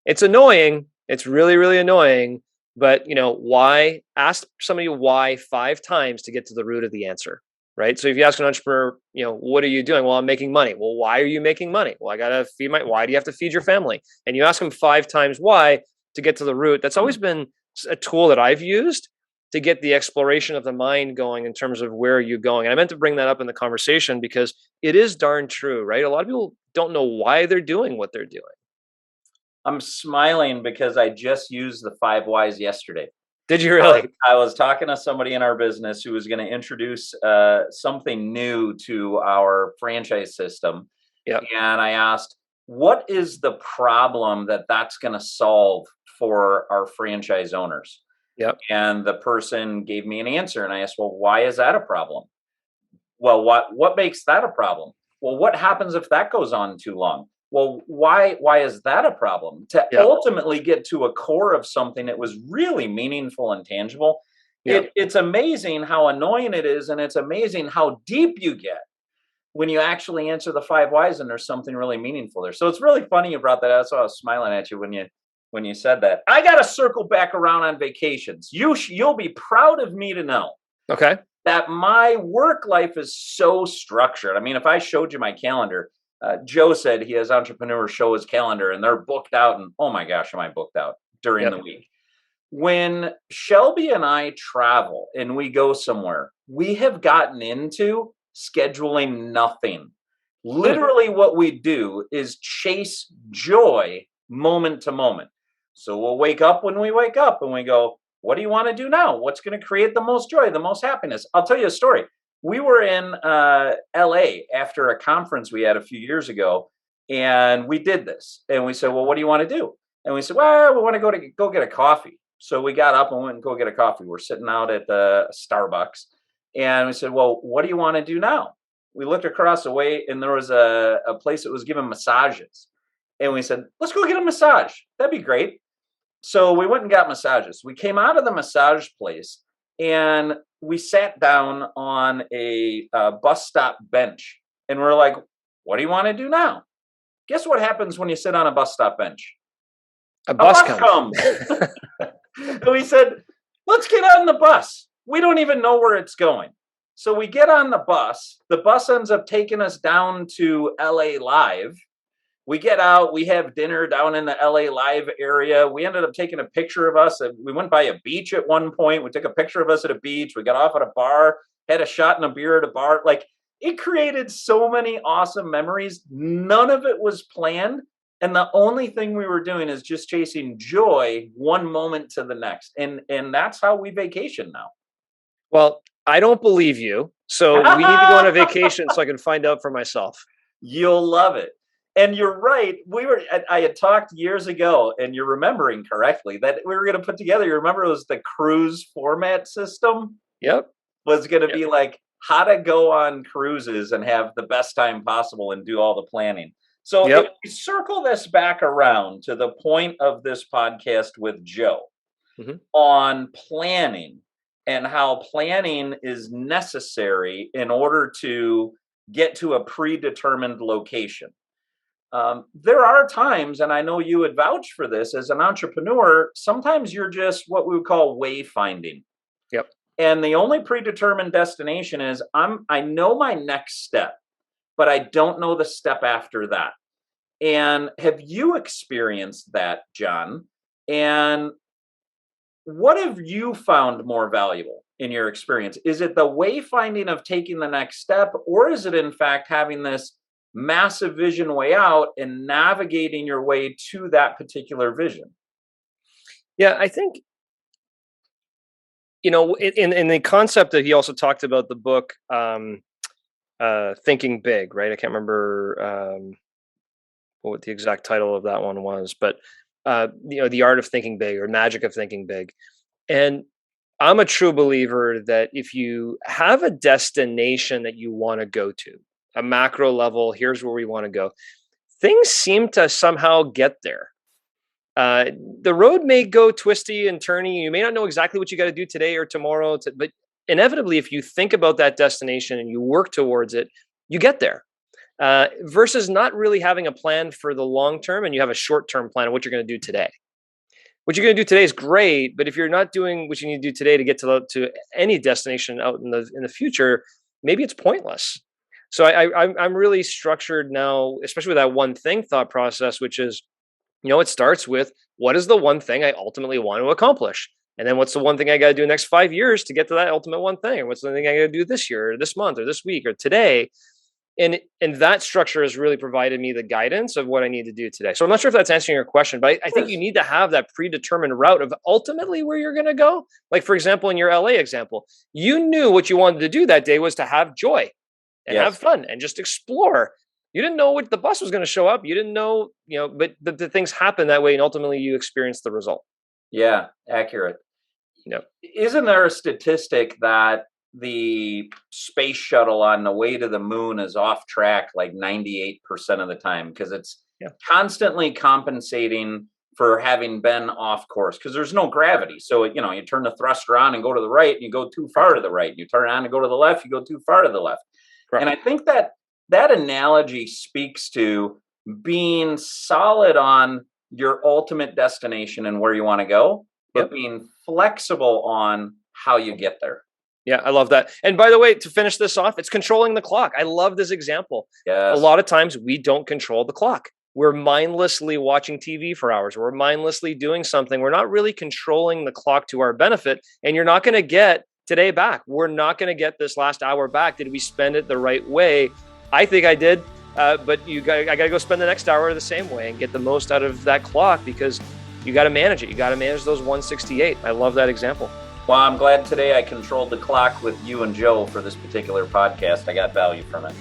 It's annoying. It's really, really annoying. But, why? Ask somebody why 5 times to get to the root of the answer, right? So if you ask an entrepreneur, what are you doing? Well, I'm making money. Well, why are you making money? Well, I got to feed why do you have to feed your family? And you ask them 5 times why to get to the root. That's always been a tool that I've used to get the exploration of the mind going in terms of where are you going. And I meant to bring that up in the conversation because it is darn true, right? A lot of people don't know why they're doing what they're doing. I'm smiling because I just used the 5 whys yesterday. Did you really? I was talking to somebody in our business who was going to introduce something new to our franchise system. Yep. And I asked, what is the problem that's going to solve for our franchise owners? Yep. And the person gave me an answer. And I asked, well, why is that a problem? Well, what makes that a problem? Well, what happens if that goes on too long? Well, why is that a problem? To ultimately get to a core of something that was really meaningful and tangible. It's amazing how annoying it is, and it's amazing how deep you get when you actually answer the 5 whys and there's something really meaningful there. So it's really funny you brought that up. So I was smiling at you when you said that. I got to circle back around on vacations. You'll be proud of me to know. Okay. That my work life is so structured. I mean, if I showed you my calendar, Joe said he has entrepreneurs show his calendar and they're booked out. And oh my gosh, am I booked out during the week? When Shelby and I travel and we go somewhere, we have gotten into scheduling nothing. Literally what we do is chase joy moment to moment. So we'll wake up when we wake up and we go, what do you want to do now? What's going to create the most joy, the most happiness? I'll tell you a story. We were in LA after a conference we had a few years ago, and we did this. And we said, well, what do you want to do? And we said, well, we want to go get a coffee. So we got up and went and go get a coffee. We're sitting out at the Starbucks. And we said, well, what do you want to do now? we looked across the way and there was a place that was giving massages. And we said, let's go get a massage. That'd be great. So we went and got massages. We came out of the massage place and we sat down on a bus stop bench. And we're like, what do you want to do now? Guess what happens when you sit on a bus stop bench? A bus comes. And we said, let's get on the bus. We don't even know where it's going. So we get on the bus. The bus ends up taking us down to LA Live. We get out, we have dinner down in the LA Live area. We ended up taking a picture of us. We went by a beach at one point. We took a picture of us at a beach. We got off at a bar, had a shot and a beer at a bar. Like, it created so many awesome memories. None of it was planned. And the only thing we were doing is just chasing joy one moment to the next. And that's how we vacation now. Well, I don't believe you. So we need to go on a vacation so I can find out for myself. You'll love it. And you're right. I had talked years ago, and you're remembering correctly, that we were going to put together, you remember it was the cruise format system? Yep. Was going to be like how to go on cruises and have the best time possible and do all the planning. So if we circle this back around to the point of this podcast with Joe on planning and how planning is necessary in order to get to a predetermined location. There are times, and I know you would vouch for this as an entrepreneur, sometimes you're just what we would call wayfinding. Yep. And the only predetermined destination is I know my next step, but I don't know the step after that. And have you experienced that, John? And what have you found more valuable in your experience? Is it the wayfinding of taking the next step, or is it in fact having this massive vision way out and navigating your way to that particular vision? Yeah, I think, in the concept that he also talked about the book, Thinking Big, right? I can't remember what the exact title of that one was, but the art of thinking big or magic of thinking big. And I'm a true believer that if you have a destination that you want to go to, a macro level, here's where we want to go, things seem to somehow get there. The road may go twisty and turny. You may not know exactly what you got to do today or tomorrow, but inevitably, if you think about that destination and you work towards it, you get there. Versus not really having a plan for the long term, and you have a short term plan of what you're going to do today. What you're going to do today is great, but if you're not doing what you need to do today to get to any destination out in the future, maybe it's pointless. So I'm really structured now, especially with that one thing thought process, which is, it starts with what is the one thing I ultimately want to accomplish? And then what's the one thing I got to do in the next 5 years to get to that ultimate one thing? Or what's the thing I got to do this year or this month or this week or today? And that structure has really provided me the guidance of what I need to do today. So I'm not sure if that's answering your question, but I think you need to have that predetermined route of ultimately where you're going to go. Like, for example, in your LA example, you knew what you wanted to do that day was to have joy and have fun and just explore. You didn't know what the bus was going to show up. You didn't know, but the things happen that way, and ultimately you experience the result. Yeah, accurate. Isn't there a statistic that the space shuttle on the way to the moon is off track like 98% of the time because it's constantly compensating for having been off course because there's no gravity. So, you turn the thruster on and go to the right and you go too far to the right. You turn it on and go to the left, you go too far to the left. Right. And I think that analogy speaks to being solid on your ultimate destination and where you want to go, but being flexible on how you get there. Yeah, I love that. And by the way, to finish this off, it's controlling the clock. I love this example. Yes. A lot of times we don't control the clock. We're mindlessly watching TV for hours. We're mindlessly doing something. We're not really controlling the clock to our benefit. And you're not going to get today back. We're not going to get this last hour back. Did we spend it the right way? I think I did. But I got to go spend the next hour the same way and get the most out of that clock because you got to manage it. You got to manage those 168. I love that example. Well, I'm glad today I controlled the clock with you and Joe for this particular podcast. I got value from it.